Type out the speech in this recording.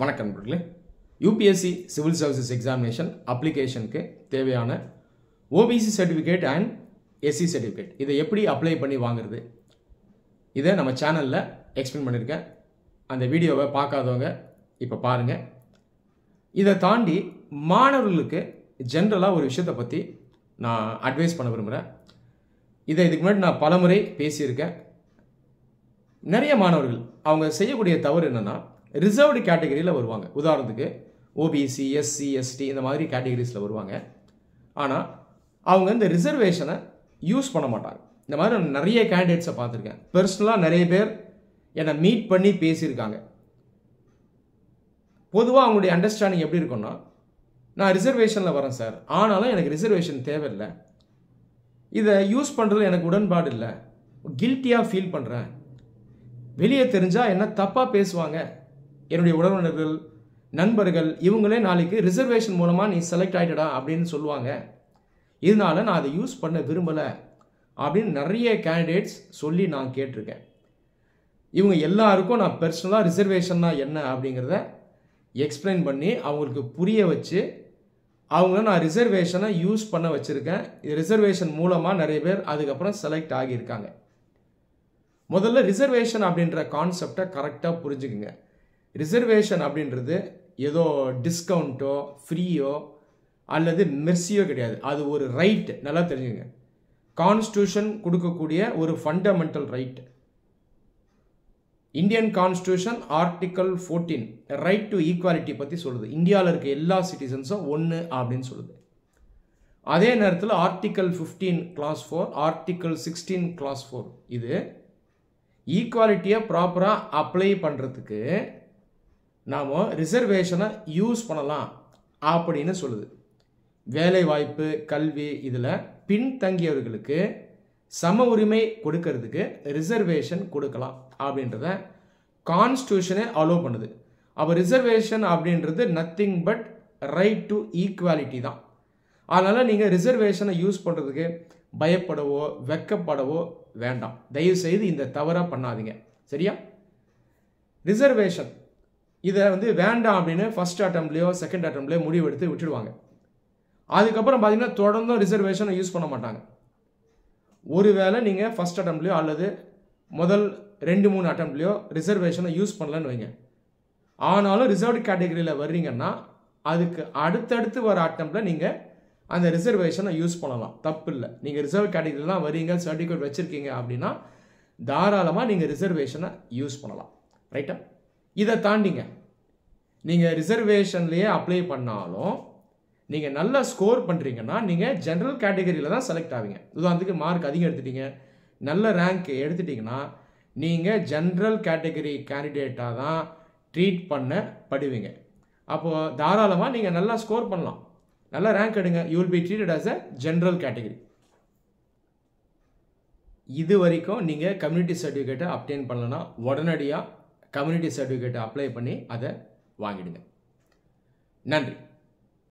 வணக்கம் நண்பர்களே. UPSC civil services examination அப்ளிகேஷனுக்கு தேவையான OBC certificate and SC certificate இதை எப்படி அப்ளை பண்ணி வாங்குறது, இதை நம்ம சேனலில் எக்ஸ்பிளைன் பண்ணியிருக்கேன். அந்த வீடியோவை பார்க்காதவங்க இப்போ பாருங்கள். இதை தாண்டி மாணவர்களுக்கு ஜென்ரலாக ஒரு விஷயத்தை பற்றி நான் அட்வைஸ் பண்ண விரும்புகிறேன். இதை இதுக்கு முன்னாடி நான் பலமுறை பேசியிருக்கேன். நிறைய மாணவர்கள் அவங்க செய்யக்கூடிய தவறு என்னென்னா, ரிசர்வ்டு கேட்டகரியில் வருவாங்க. உதாரணத்துக்கு ஓபிசி, எஸ்சி, எஸ்டி இந்த மாதிரி கேட்டகரிஸில் வருவாங்க. ஆனால் அவங்க இந்த ரிசர்வேஷனை யூஸ் பண்ண மாட்டாங்க. இந்த மாதிரி நான் நிறைய கேண்டிடேட்ஸை பார்த்துருக்கேன். பர்சனலாக நிறைய பேர் என்னை மீட் பண்ணி பேசியிருக்காங்க. பொதுவாக அவங்களுடைய அண்டர்ஸ்டாண்டிங் எப்படி இருக்குன்னா, நான் ரிசர்வேஷனில் வரேன் சார், ஆனாலும் எனக்கு ரிசர்வேஷன் தேவையில்லை, இதை யூஸ் பண்ணுறதுல எனக்கு உடன்பாடு இல்லை, கில்ட்டியாக ஃபீல் பண்ணுறேன், வெளியே தெரிஞ்சால் என்ன தப்பாக பேசுவாங்க, என்னுடைய உறவினர்கள், நண்பர்கள் இவங்களே நாளைக்கு ரிசர்வேஷன் மூலமாக நீ செலக்ட் ஆகிட்டடா அப்படின்னு சொல்லுவாங்க, இதனால நான் அதை யூஸ் பண்ண விரும்பலை அப்படின்னு நிறைய கேண்டிடேட்ஸ் சொல்லி நான் கேட்டிருக்கேன். இவங்க எல்லாருக்கும் நான் பர்சனலாக ரிசர்வேஷன்னா என்ன அப்படிங்கிறத எக்ஸ்பிளைன் பண்ணி அவங்களுக்கு புரிய வச்சு அவங்கள நான் ரிசர்வேஷனை யூஸ் பண்ண வச்சுருக்கேன். ரிசர்வேஷன் மூலமாக நிறைய பேர் அதுக்கப்புறம் செலக்ட் ஆகியிருக்காங்க. முதல்ல ரிசர்வேஷன் அப்படின்ற கான்செப்டை கரெக்டாக புரிஞ்சுக்குங்க. ரிசர்வேஷன் அப்படின்றது ஏதோ டிஸ்கவுண்ட்டோ ஃப்ரீயோ அல்லது மெர்சியோ கிடையாது. அது ஒரு ரைட், நல்லா தெரிஞ்சுங்க. கான்ஸ்டியூஷன் கொடுக்கக்கூடிய ஒரு fundamental right. Indian constitution article 14 right to equality பற்றி சொல்லுது. இந்தியாவில் இருக்க எல்லா சிட்டிசன்ஸும் ஒன்று அப்படின்னு சொல்லுது. அதே நேரத்தில் ஆர்டிக்கல் 15 கிளாஸ் 4, ஆர்டிக்கல் 16 கிளாஸ் 4 இது ஈக்குவாலிட்டியை ப்ராப்பராக அப்ளை பண்ணுறதுக்கு நாம் ரிசர்வேஷனை யூஸ் பண்ணலாம் அப்படின்னு சொல்லுது. வேலைவாய்ப்பு, கல்வி இதில் பின்தங்கியவர்களுக்கு சம உரிமை கொடுக்கறதுக்கு ரிசர்வேஷன் கொடுக்கலாம் அப்படின்றத கான்ஸ்டியூஷனே அலோவ் பண்ணுது. அப்போ ரிசர்வேஷன் அப்படின்றது nothing but right to equality தான். அதனால் நீங்கள் ரிசர்வேஷனை யூஸ் பண்ணுறதுக்கு பயப்படவோ வெக்கப்படவோ வேண்டாம். தயவுசெய்து இந்த தவறாக பண்ணாதீங்க, சரியா? ரிசர்வேஷன் இதை வேண்டாம் அப்படின்னு ஃபர்ஸ்ட் அட்டம்ப்ட்லேயோ செகண்ட் அட்டம்ப்ட்லேயோ முடிவு எடுத்து விட்டுடுவாங்க. அதுக்கப்புறம் பார்த்தீங்கன்னா தொடர்ந்தும் ரிசர்வேஷனை யூஸ் பண்ண மாட்டாங்க. ஒருவேளை நீங்கள் ஃபர்ஸ்ட் அட்டம்ப்ட்லேயோ அல்லது முதல் 2-3 அட்டம்ப்ட்லேயோ ரிசர்வேஷனை யூஸ் பண்ணலன்னு வைங்க, ஆனாலும் ரிசர்வ்டு கேட்டகரியில் வர்றீங்கன்னா அதுக்கு அடுத்தடுத்து வர அட்டம்ப்டில் நீங்கள் அந்த ரிசர்வேஷனை யூஸ் பண்ணலாம், தப்பு இல்லை. நீங்கள் ரிசர்வ் கேட்டகரியில் தான் வரீங்க, சர்டிஃபிகேட் வச்சுருக்கீங்க அப்படின்னா தாராளமாக நீங்கள் ரிசர்வேஷனை யூஸ் பண்ணலாம், ரைட்டா? இதை தாண்டிங்க நீங்கள் ரிசர்வேஷன்லேயே அப்ளை பண்ணாலும் நீங்கள் நல்லா ஸ்கோர் பண்ணுறீங்கன்னா நீங்கள் ஜென்ரல் கேட்டகரியில் தான் செலக்ட் ஆவீங்க. உதாரணத்துக்கு மார்க் அதிகம் எடுத்துட்டீங்க, நல்ல ரேங்க் எடுத்துட்டிங்கன்னா நீங்கள் ஜென்ரல் கேட்டகரி கேண்டிடேட்டாக தான் ட்ரீட் பண்ணப்படுவீங்க. அப்போது தாராளமாக நீங்கள் நல்லா ஸ்கோர் பண்ணலாம், நல்ல ரேங்க் எடுங்க, you will be treated as a general category. இது வரைக்கும் நீங்கள் கம்யூனிட்டி சர்டிஃபிகேட்டை அப்டெயின் பண்ணலன்னா உடனடியாக கம்யூனிட்டி சர்டிஃபிகேட்டை அப்ளை பண்ணி அதை வாங்கிடுங்க. நன்றி.